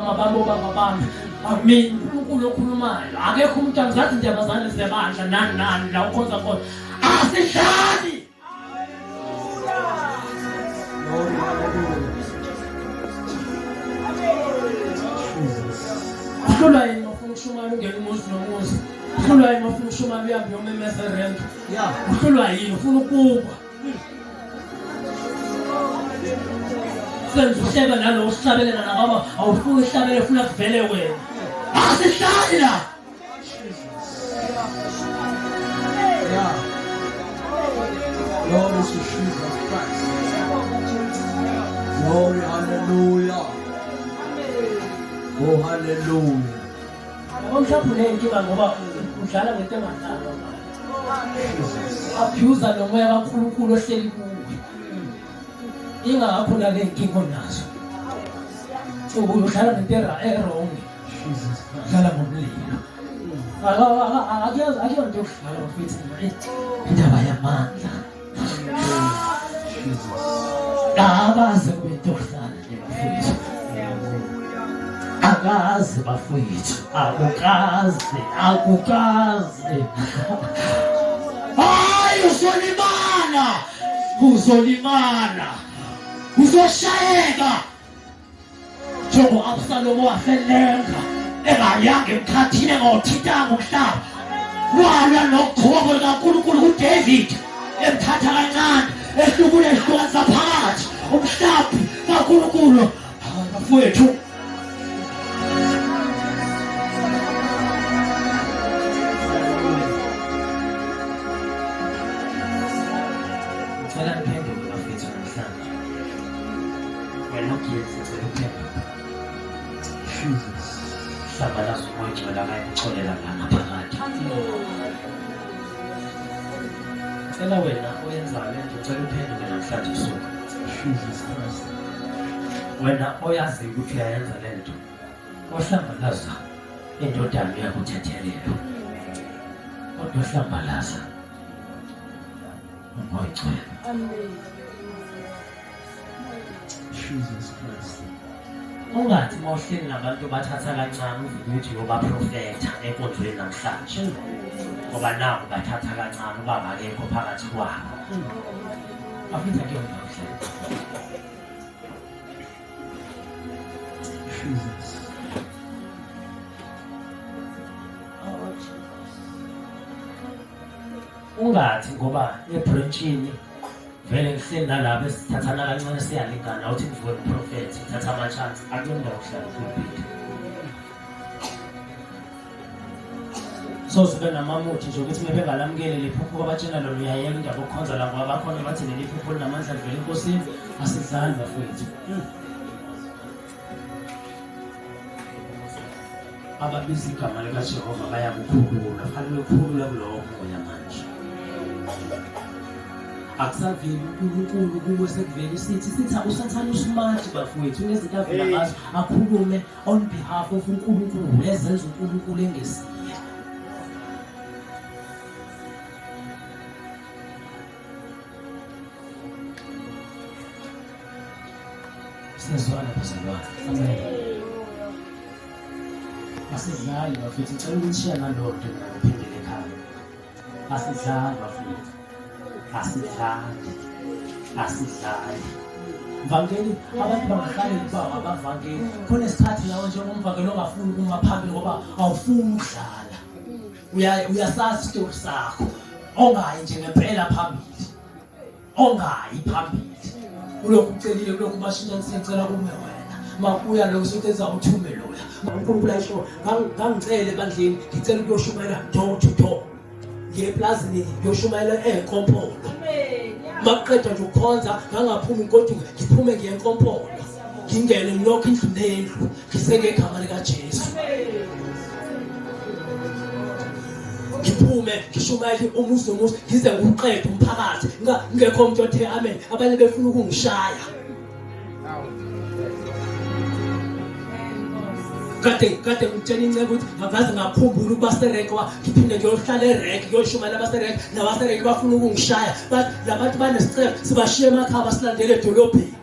Mabambo bami mina uNkulunkulu okhulumayo akekho umuntu angizathi indaba zane zebandla nani la ukhonza khona asihlali uhlulwa yini ufuna ukushumayela ungena umuzi nomuzi uhlulwa yini ufuna ukushumayela uhambe uyomemeza erenki uhlulwa yini ufuna ukubukwa senze uhleba nalo uhlabelena nababa awufuni uhlabele ufuna kuvele wena asihlali la Lord is Jesus Christ. Glory, hallelujah. Oh, hallelujah. Omhlapule inkinga ngoba udlala ngento enganalo abuse nomoya kaNkulunkulu ohleli kuwe ingakho la le inkinga onazo udlala ngento wrong dlala ngomlilo akuyonto yokudlala mfethu indaba yamandla akaze kube into yokudlala nje mfethu akaze bafowethu akukaze hayi uzolimala uzoshayeka njengo Absalomu wafelenga engayanga emkhathini engothintanga umhlaba walwa noqhobo likaNkulunkulu kuDavid emthatha kancane ehlukanisa phakathi umhlaba kaNkulunkulu bafowethu Sabalazo moyo la ngayicholela ngaphakathi. Cela wena oyenzayo ngicela uphendule namhlanje usuku. Jesus Christ. Wena oyazi ukuthi uyayenza lento. Ohlambalaza indodana yakuthethelelo. Kodwa ohlambalaza umoyo. Amen. Jesus Christ. Ungathi mawuhleli nabantu bathatha kancane ukuthi yoba profeta enkonzweni namhlanje ngoba nawo bathatha kancane ubaba akekho phakathi kwabo afitha ke umhlaba Jesus ungathi ngoba ebranchini vele ngihleli nalabo esithathana kancane siyalingana uthi ngivuke umprofeti thatha ama chance akuyona ukuhlala kubhidi so sibe namamuthi nje ukuthi bebengalamukele lephupho kwabatshena lo uyayela indaba okhonza la ngoba bakhona bathi leli phupho linamandla livela enkosini asidlali bafowethu ababiza igama likaJehova bayakukhulula fanele ukukhulula kulowo moya manje akusaveli uNkulunkulu kuwe sekuvela sithi akusathana usmart bafowethu nezinto avela ngazo akhulume on behalf of uNkulunkulu ezenza uNkulunkulu engesiye sizwana bazalwane amen asidlali bafowethu ngicela ukuthi naloo nto ngiphindele ekhaya asidlali bafowethu asidlali mvangeli abantu bangahlali kuba abavangeli khona isikhathi nawe njengomvangeli ongafuni ukuma phambili ngoba awufuni ukudlala uyasazi isitori sakho ongayi nje ngempela phambili ongayi phambili ulokhu ucelile kulokhu bashintsha sicela kume wena makuya lo usukenza uthume loya uNkulunkulu ayisho ngangicele bandleni ngicela ukuyoshumayela door to door ngeplazini yoshumayela enkompolo maqedwa nje ukhonza ngangaphumi kodwa ngiphume ngiyenkompolo ngingene ngilokhu indlu nendlu ngisengegama lika Jesu ngiphume ngishumayele umuzi nomuzi ngize ngiqede umphakathi ngekho umuntu othe amen abanye befuna ukungishaya kade ngitshela incebo ukuthi ngaze ngakhumbula ukuba serekwa ngiphinde ngiyohlala erenki ngiyoshumayela abaserenki nabaserenki bafuna ukungishaya but labantu banesicelo sibashiye emakhaya silandele edolobheni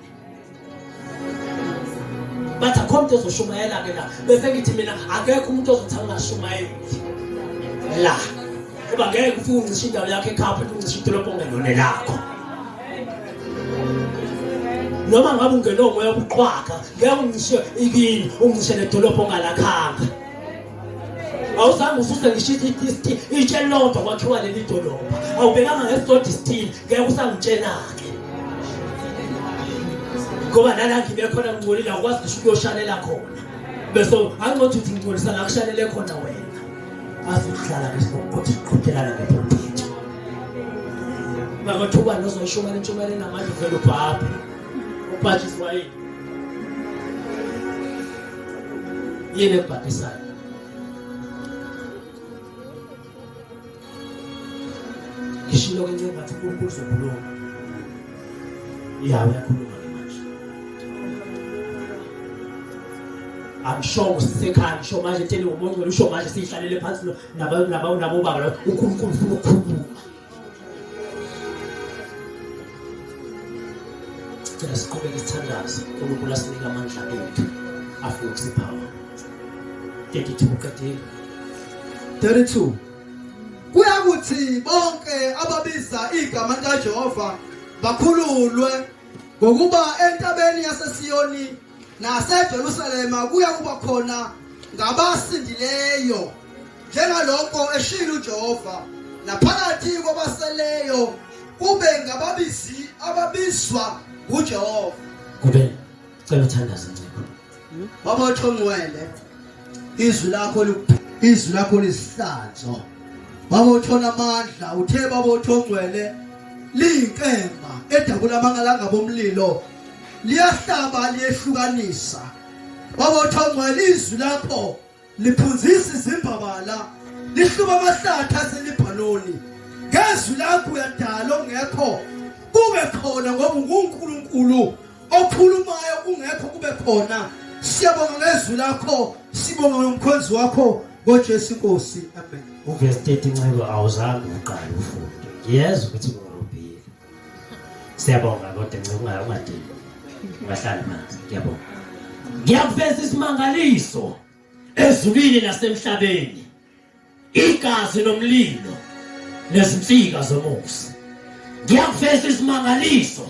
bathi akho umuntu ozoshumayela-ke la bese ngithi mina akekho umuntu ozothi angashumayeli la kuba ngeke ufike uncishe indawo yakho ekhaya futhi uncishe idolobho ongelona lakho. Noma ngabe ungeno moya obuqhwaga ngeke uncishe ikini uncishe nedolobho ongalakhanga. Awuzange ususe ngisho itshe lodwa kwakhiwa leli dolobha awubekanga ngesodwa isithini ngeke usangitshena-ke ngoba nala ngibe khona ngingcolile awukwazi ngisho ukuyoshalela khona bese angicothi uthi ngingcolisa la kushalele khona wena asikuhlala ngesikokuthi siqhudelana ngepulpit makathuba nozoyishumela intshumayelo namanje uvele ubhabhe ubhathiswa yini yini ekubhadhisayo. Ngishilo ke nje ngathi uNkulunkulu uzokhuluma yawe yakhuluma ke manje angisho usekhaya ngisho manje tele umuntu ngisho manje sihlalele phansi nabo baba la uNkulunkulu ufuna ukukhuluma. Cela siqhubeke sithandaze uNkulunkulu asinika amandla ethu afuna ukusiphawa. 32 kuyakuthi bonke ababiza igama likaJehova bakhululwe ngokuba entabeni yaseSiyoni naseJerusalema kuya kuba khona ngabasindileyo njengalokho eshilo uJehova naphakathi kwabaseleyo kube ngababizi ababizwa uJehova. Kube cela uthandaze nciko Baba othongcwele izwi lakho lisihlanzo. Baba uthona amandla uthe baba othongcwele liyinkemba edabula amangalanga bomlilo liyahlaba liyehlukanisa. Baba othongcwele izwi lakho liphunzisa izimbabala lihluba amahlathi aselibhaloni. Ngezwi lakho uyadala ongekho kube khona ngoba uNkulunkulu okhulumayo ungekho kube khona. Siyabonga ngezwi lakho sibonga nomkhonzi wakho ngoJesu Nkosi. Amen. Uvesi 30 ncebo awuzange uqale ufunde. Ngiyezwa ukuthi ngorobhile. Siyabonga kodwa ncebo ungadini. Ungahlala phansi. Ngiyabonga. Ngiyakuveza isimangaliso ezulwini nasemhlabeni. Igazi nomlilo nezinsika zomusa. Ngiyakuveza isimangaliso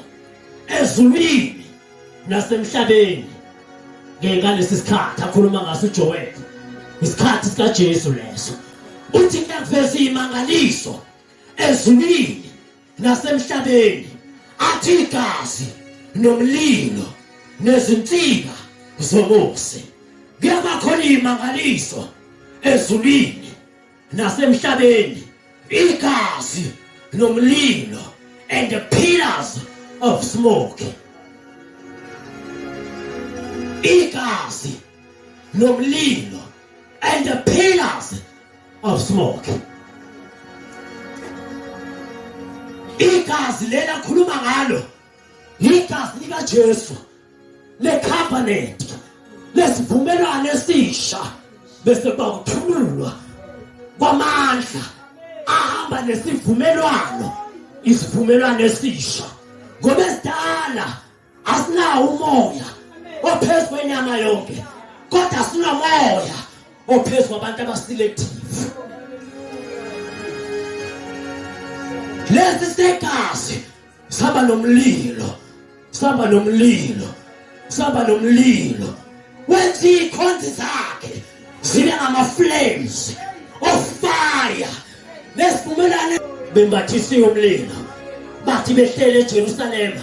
ezulwini nasemhlabeni. Ngalesi sikhathi akhuluma ngaso uJoel isikhathi sikaJesu leso uthi ngiyakuveza imangaliso ezulwini nasemhlabeni athi igazi nomlilo nezinsika zomusa. Kuyabakhona imangaliso ezulwini nasemhlabeni igazi nomlilo and the pillars of smoke. Igazi nomlilo and the pillars of smoke. Igazi lela khuluma ngalo igazi likaJesu le covenant lesivumelwano esisha bese bakuthulwa kwamandla ahamba nesivumelwano isivumelwano esisha ngoba esidala asinawo umoya ophezu kwenyama yonke kodwa sinomoya ophezu kwabantu abaselective. Lesi segazi saba nomlilo wenza ikhonzi zakhe zibe ngama-flames of fire. Lesivumelane bembathisiwe umlilo bathi behlele eJerusalema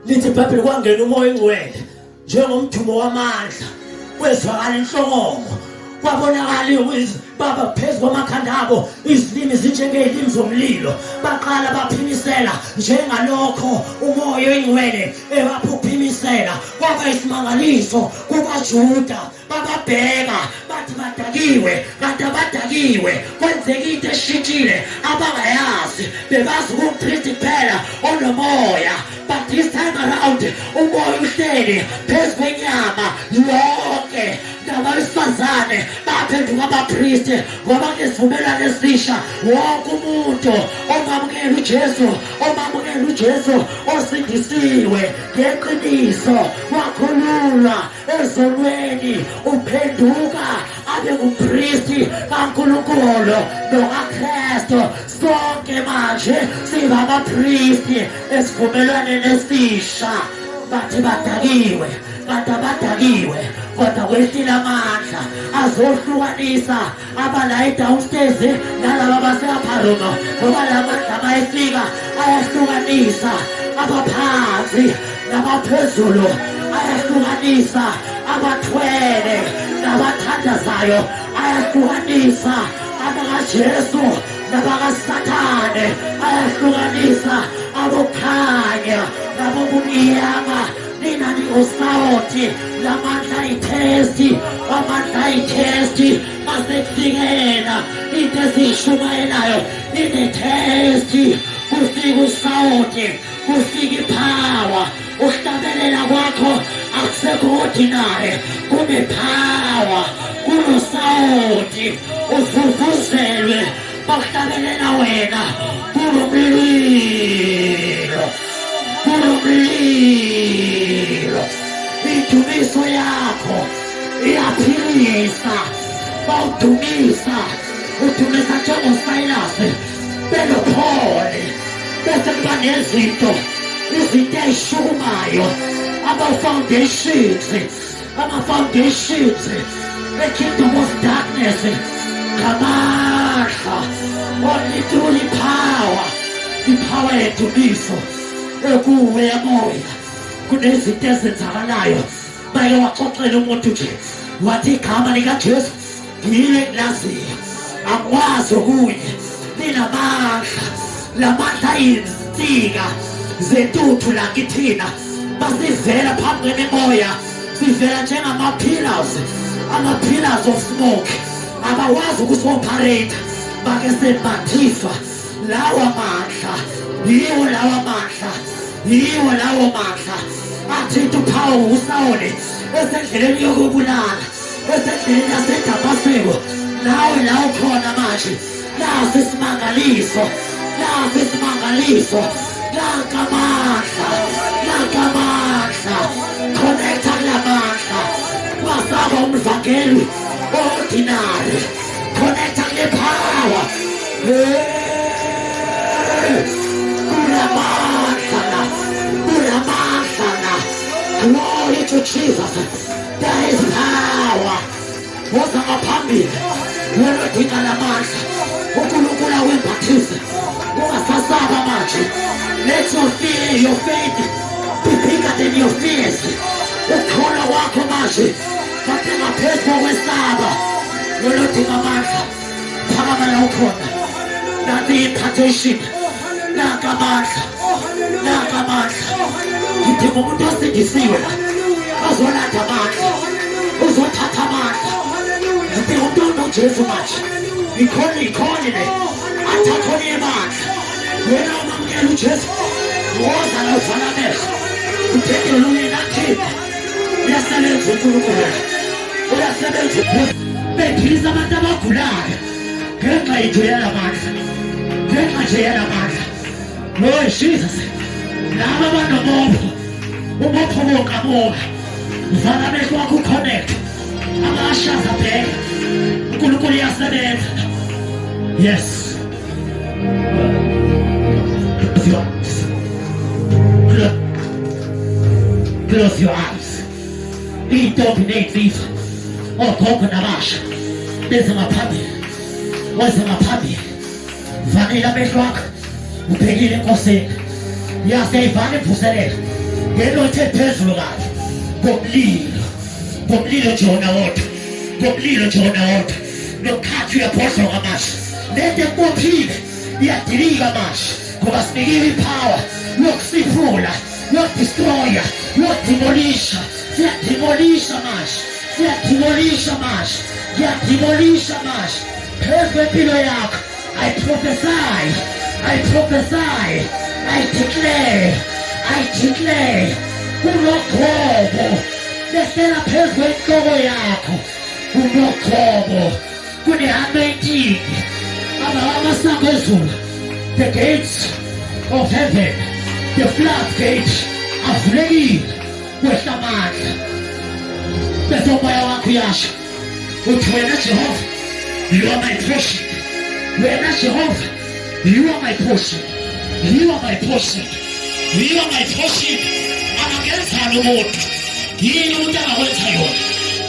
lithi iBhayibheli kwangena umoya engcwele njengomdumo wamandla wezwakala inhlongongo kwabonakala baba phezu kwamakhanda abo izilimi zinjengezilimi zomlilo baqala baphimisela njengalokho umoya engcwele ebaphimisela kwaba isimangaliso kubaJuda bababheka bathi badakiwe kanti abadakiwe kwenzeka into eshintshile abangayazi bebazi kumpristi kuphela onomoya but this time around umoya uhleli phezu kwenyama yonke bonke nabesifazane baphenduka abapristi ngoba kusivumelwano esisha. Wonke umuntu omamukela uJesu, omamukela uJesu osindisiwe ngeqiniso, wakhululwa ezonweni, uphenduka abe ngumpristi kaNkulunkulu nokaKristu. Sonke manje siba abapristi esivumelwaneni esisha. Bathi badakiwe, kanti abadakiwe kodwa kwehlile amandla azohlukanisa abala e-downstairs nalaba abase-upper ngoba la mandla mayefika ayahlukanisa abaphansi nabaphezulu, ayahlukanisa abathwele nabathandazayo, ayahlukanisa abakaJesu nabakaSathane, ayahlukanisa abokhanya nabobumnyama. Nina ningosawoti lamandla ayithesti, amandla ayithesti. Masekufika yena into eziyishumayelayo inethesti, kufika usawoti, kufika iphawa. Ukuhlabelela kwakho akusekho ordinary, kunephawa, kunosawoti, uvuvuzelwe bakuhlabelela wena kulomlilo, kulomlilo. Indumiso yakho iyaphilisa, bawudumisa, udumisa njengoSilas beloPaul, bese kuba nezinto, izinto ey'shukumayo, ama-foundations e-kingdom of darkness ngamandla, only through ipower yedumiso ekuwe yamoya. Kunezinto ezenzakalayo make waxoxela umuntu nje wathi igama likaJesu yile engilaziyo, angikwazi okunye. Linamandla, lamandla ayinsika zentuthu la kithina masivela phambi kwemimoya, sivela njengama-pillars, ama-pillars of smoke. Abawazi ukusi-operate make sembathiswa lawa mandla, yiwo lawa mandla, yiwo lawo mandla athinta uphawu uSawuli esendleleni yokubulala, esendleleni yaseDamaseko. Nawe la ukhona manje, nasi isimangaliso, nasi isimangaliso. Langamandla, langamandla, connecta kulamandla. Masaba umvangeli ordinary, connecta kule power. Kulamandla, kulamandla. Glory to Jesus. There is power. Woza ngaphambili, wena odinga lamandla, uNkulunkulu awembathise. Ungasasaba manje. Let your faith be bigger than your fears. Ukholwa wakho manje kade ngaphezu kokwesaba. Wena odinga amandla, phakama la ukhona. Nanti impartation, nangamandla, nangamandla. Ngidinga umuntu osindisiwe la, ozolanda amandla, uzothatha amandla. Ngidinga umuntu onoJesu manje, ikhonile athatha amandla. Wena umamukela uJesu, woza la uvala amehlo, uphendule uyinathini. Uyasebenza uNkulunkulu, uyasebenza. Bephilisa abantu abagulayo ngenxa yethu yalamandla, ngenxa nje yalamandla. Lord Jesus, laba abanomopho, umopho wokamoka, vala amehlo wakho uconnect, amashaza abheke. uNkulunkulu uyasebenza. Yes. Close your eyes. He dominates these. Oh, Kokonabasha. There's a mapabi. What's a mapabi? Vanilla Meshwak. Upegile Kose. Yase Vani Pusere. Yellow Tepesulat. Boblilo Jonah out. Boblilo Jonah out. No catch your apostle Amash. Let them go plead. Yet deliver mash. Because they give you power. Look, see ruler. Not destroyer, not demolisher. Yet demolisher mash. Yet demolisher mash. Yet demolisher mash. Perfect Piloyak. I prophesy. I prophesy. I declare. I declare. Ulokobo. lesela phezu kwenhloko yakho unoqobo kunehamenting amasango ezulu. The gates of heaven, the floodgate avulekile kwehla amandla bese umoya wakho uyasho uthi wena Jehova, you are my portion. Wena Jehova, you are my portion. You are my portion. You are my portion. Angenzani umuntu yini umuntu angakwenza yona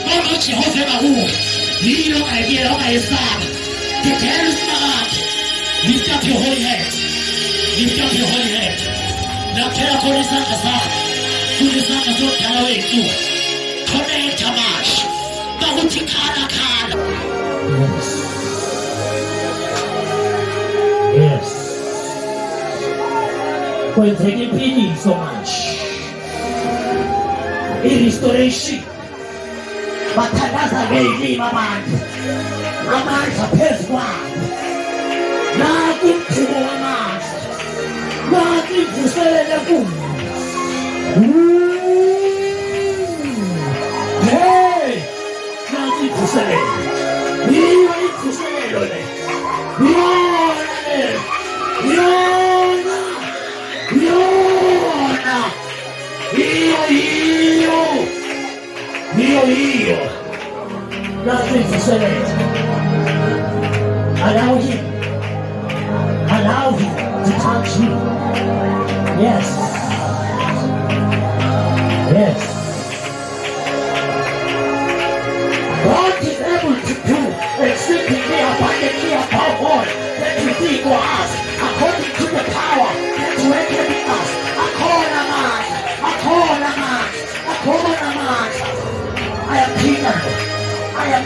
kodwa uJehova engakuwe yini ongayekela ongayesaba. Ngidela isinakade. Lift up your holy hand. Lift up your holy hand. Nakhela khona isandla sakho kulisandla sodala wethu. Connect manje bakuthi khala khala. Yes. Kwenzeka iphiniso manje. I-restoration. Bathandaza ngelima abantu. Amandla phezu kwabo. Nakho umthuko wamandla. Nakho imvuselelo enkulu. Hey! Nakho imvuselelo. Yiyo imvuselelo le. Yona le. Yona. Yona. Iyo. Nakho imvuselelo. Allow him to touch you. Yes. God is able to do exceedingly abundantly above all that you think or ask, according to the power that worketh in us. Akona manje. I am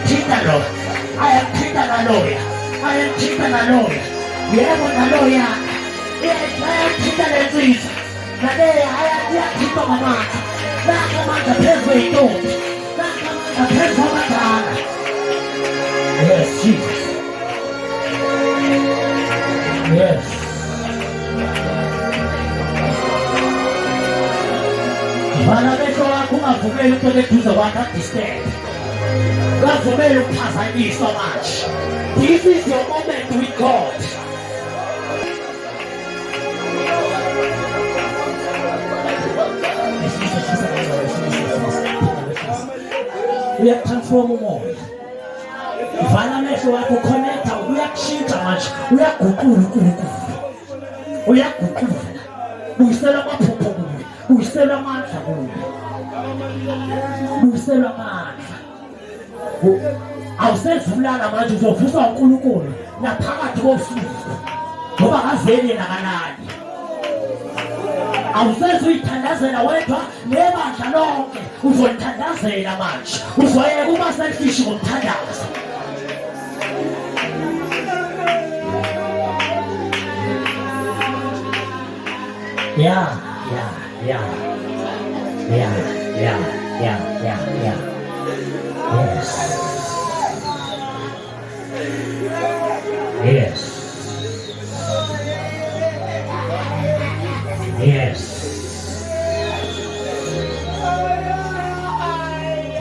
Peter Naloya. Yebo Naloya. Peter lezizwe. Naleya ayathipa ngamandla. Nakho amandla phezu kwey'ntombi. Nakho amandla phezu kwabadala. Yes, Jesus. Yes. Vala amehlo wakho ungavumeli ukuthi eduze kwakho adisturbe. Ungavumeli ukuphazanyiswa manje. This is your moment with God. Uyatransforma umoya. Vala amehlo wakho connecta uyakushintsha manje. Uyaguqula uNkulunkulu. Uyaguqula. Uyisela amaphupho kuwe. Uyisela amandla kuwe. Uyisela amandla. Awusezulana manje uzovuswa uNkulunkulu naphakathi kosuku. Ngoba kaveli nakanani. Awusezuyithandazela wedwa nebandla lonke uzolithandazela manje. Uzoyeka uba selfish ngomthandazo. Yeah.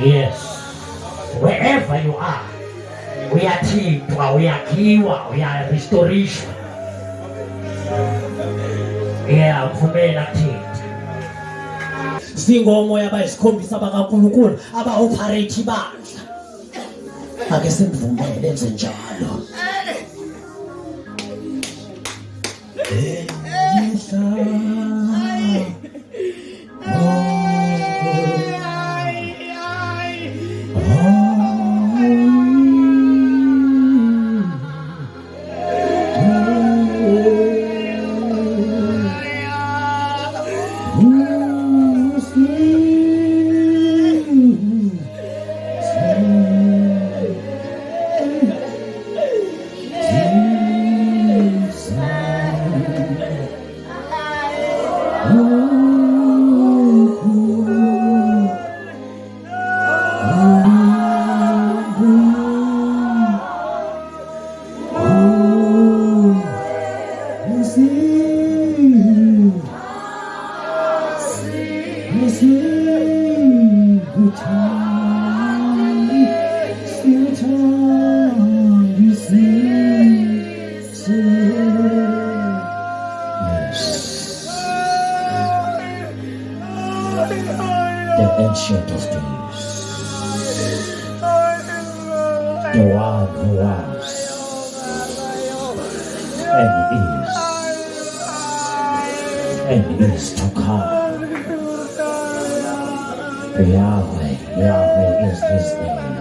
Yes. Wherever you are, uyathintwa, uyakhiwa, uyarestorishwa. Uvumela thina. Singomoya abayisikhombisa bakaNkulunkulu aba-operate ibandla. Ake simvumele enze njalo. Ancient of Days, the one who was and is to come. Yahweh, Yahweh is his name.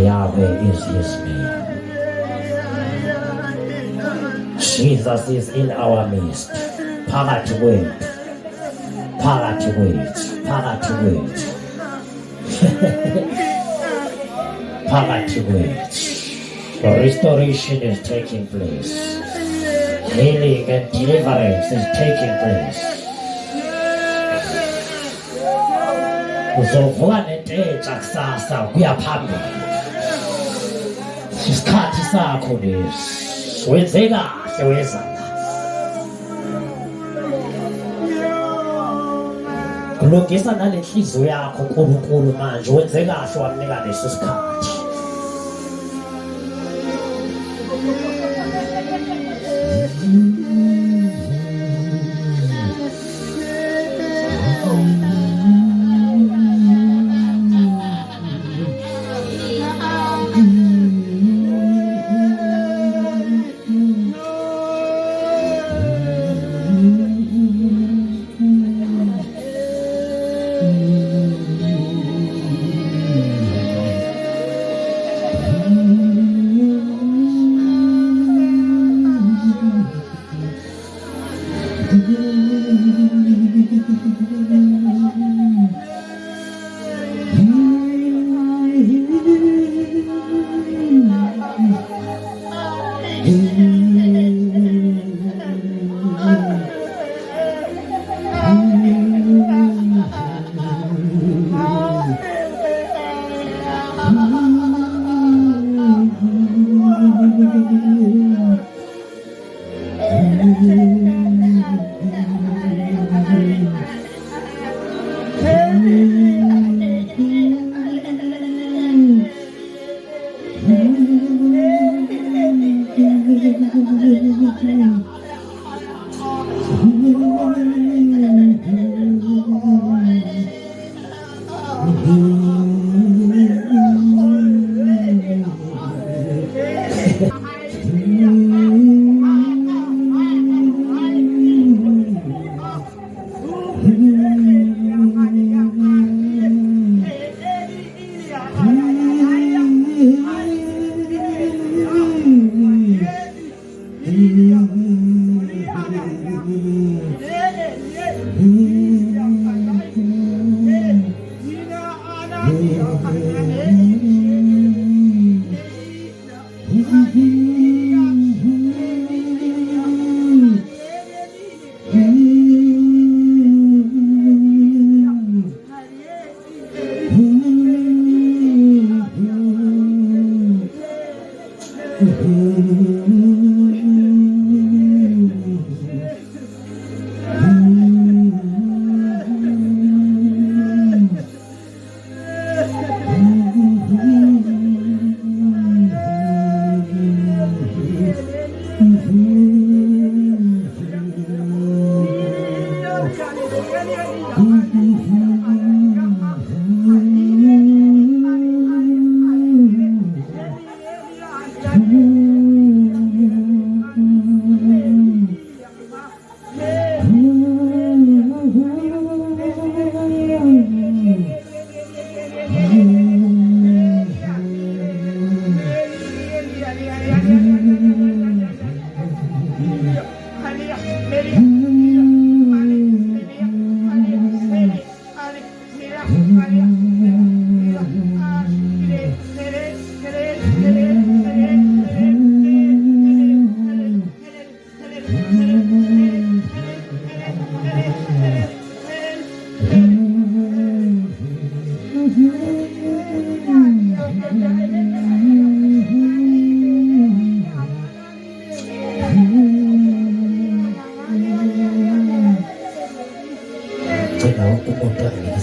Yahweh is his name. Jesus is in our midst. Phakathi kwethu. Phakathi kwethu. Phakathi kwethu. Phakathi kwethu. Restoration is taking place. Healing and deliverance is taking place. Uzovuka nentetha kusasa kuya phambili. Isikhathi sakho lesi. Wenze kahle weza. Kulungisa nalenhliziyo yakho uNkulunkulu manje wenze kahle wamnika lesi sikhathi.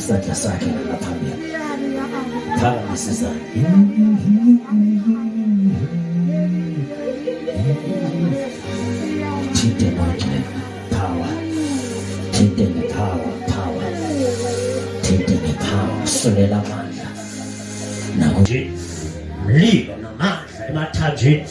isandla sakhe ngaphambili phakamise izandla thinte manje power thinte power sulela amandla nakuthi mlilo namandla emathanjeni.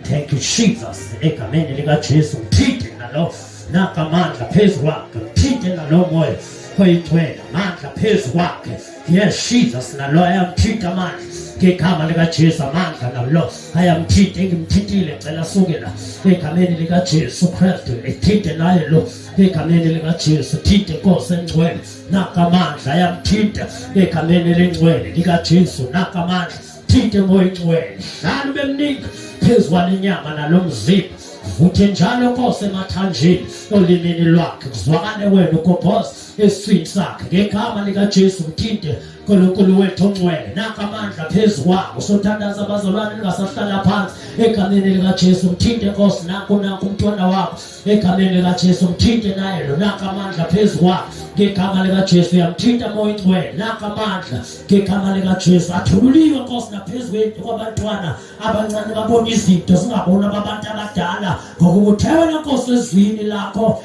Thank you Jesus, egameni likaJesu mthinte nalo nakamandla phezu kwakhe, mthinte nalo moya oyingcwele amandla phezu kwakhe. Yes Jesus, nalo ayamthinta amandla ngegama likaJesu, amandla nalo ayamthinta. Ngimthintile ngicela suke la egameni likaJesu Kristu, ethinte naye lo egameni likaJesu. Thinte Nkosi engcwele nakamandla ayamthinta egameni lengcwele likaJesu nakamandla. Thinte moya engcwele hlala bemnika phezu kwalenyama nalo mzimba. Vuthe njalo Nkosi emathanjeni olimini lwakhe, kuzwakale wena ugobhoza esiswini sakhe ngegama likaJesu. Mthinte uNkulunkulu wethu ongcwele nakamandla phezu kwako. Sothandaza abazalwane ningasahlala phansi egameni likaJesu. Mthinte Nkosi nanku umntwana wakho egameni likaJesu. Mthinte naye lo nakamandla phezu kwako ngegama likaJesu. Yamthinta moya engcwele nakamandla ngegama likaJesu. Athululiwe Nkosi naphezu kwethu kwabantwana abancane babona izinto singabona abantu abadala, ngokubuthela Nkosi ezwini lakho.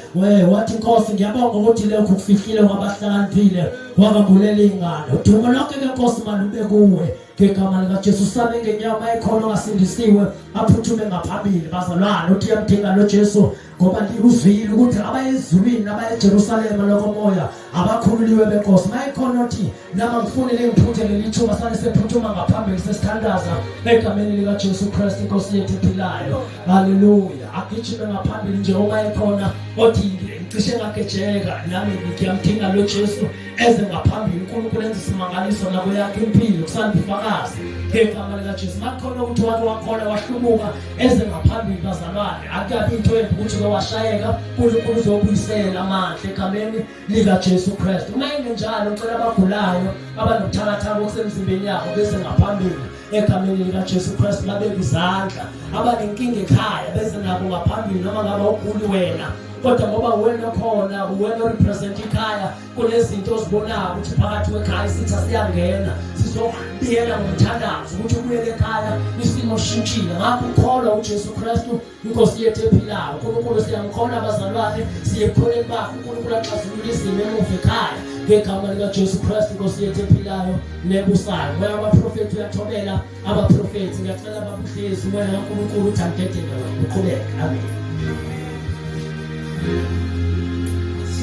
Wathi Nkosi ngiyabonga ukuthi lokho kufihlile kwabahlakaniphile wakabulela ingalo. Dumo lonke ke Nkosi malube kuwe ngegama likaJesu. Sabe ngenyama ekhona ngasindisiwe aphuthume ngaphambili bazalwane. Uthi yamdinga lo Jesu ngoba uzwile ukuthi abayezulwini abayeJerusalema lokomoya abakhululiwe beNkosi. Mayikhona uthi nama ngifunele ngiphuthele lithuba sale sephuthuma ngaphambili sesithandaza egameni likaJesu Kristu Nkosi yethu ephilayo. Haleluya. Agijime ngaphambili nje ongayikhona othi ngicishe ngagejeka nami ngiyamdinga lo Jesu eze ngaphambili. uNkulunkulu enze isimangaliso nako yakhe impilo kusandifakazi ngegama likaJesu. Makhona ukuthi wake wakhona wahlumuka eze ngaphambili bazalwane. Akabi into ukuthi washayeka, uNkulunkulu uzobuyisela amandla egameni likaJesu Kristu. Uma ingenjalo ngicela abagulayo abanobuthakathaka okusemzimbeni yabo bese ngaphambili egameni likaJesu Kristu. Babeke izandla abanenkinga ekhaya bese nabo ngaphambili, noma ngaba uguli wena kodwa ngoba wena khona wena represent ikhaya kunezinto ozibonayo ukuthi phakathi kwekhaya sitha siyangena sizobiyela ngomthandazo ukuthi ubuyele ekhaya isimo shintshile. Ngakho ukholwa uJesu Kristu Inkosi yethu ephilayo. uNkulunkulu siyamkhona abazalwane, siyekholeni bakho uNkulunkulu axazulule izimo emuva ekhaya ngegama likaJesu Kristu Inkosi yethu ephilayo nebusayo. Moya wabaprofethi uyathobela abaprofethi, ngiyacela babuhlezi moya kaNkulunkulu uthi angidedele uqhubeke. Amen.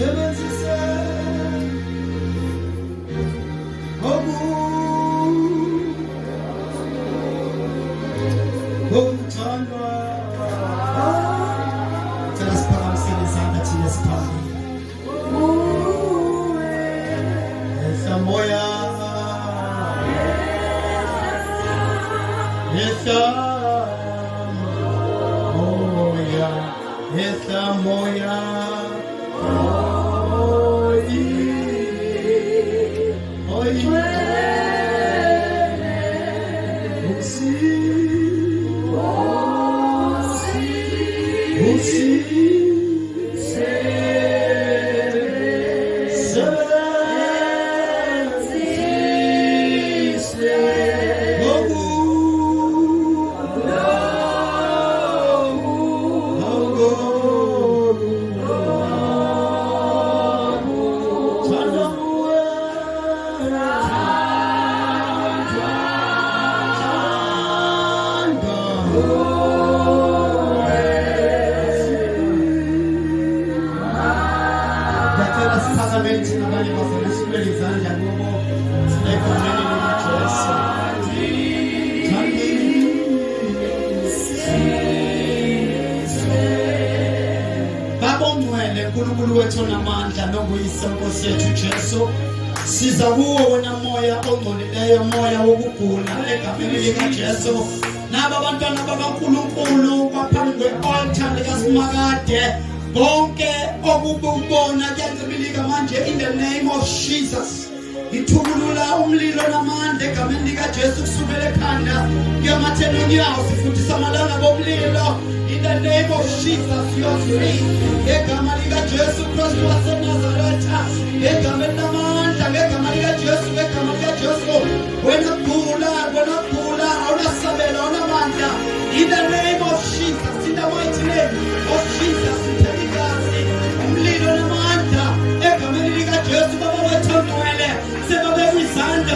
sebenzise okuthandwa. Cela siphakamiseni izandla thina siphambili. Ehla moya, ehla moya, ehla moya. uNkulunkulu wethu namandla nobuyisa Nkosi yethu Jesu. Siza kuwo wena moya ongcolileyo, moya wokugula egameni likaJesu. Naba abantwana bakaNkulunkulu baphambi kwe-altar likaSimakade, bonke okubona kuyancibilika manje in the name of Jesus. Ithulula umlilo namandla egameni likaJesu kusukela ekhanda kuyamathela onyawo. Sifundisa amalanga bomlilo in the name of Jesus. You are free ngegama likaJesu Kristu waseNazaretha, egameni lamandla, ngegama likaJesu, ngegama likaJesu. Wena gula awunasabela awunamandla in the name of Jesus, in the mighty name of Jesus. Sitheligazi umlilo namandla egameni likaJesu. Baba wethu ongcwele, sebabe kwizandla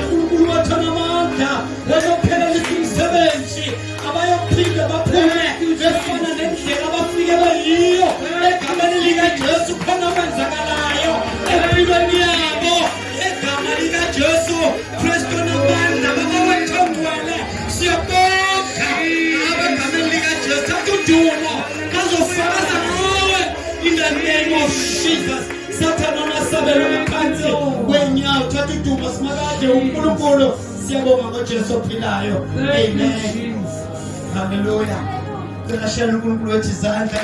sabelo ngaphansi kwenyawo thatha iduma simakade uNkulunkulu siyabonga ngoJesu ophilayo amen haleluya ngiyashela uNkulunkulu wethu izandla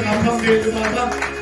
ngaphambi baba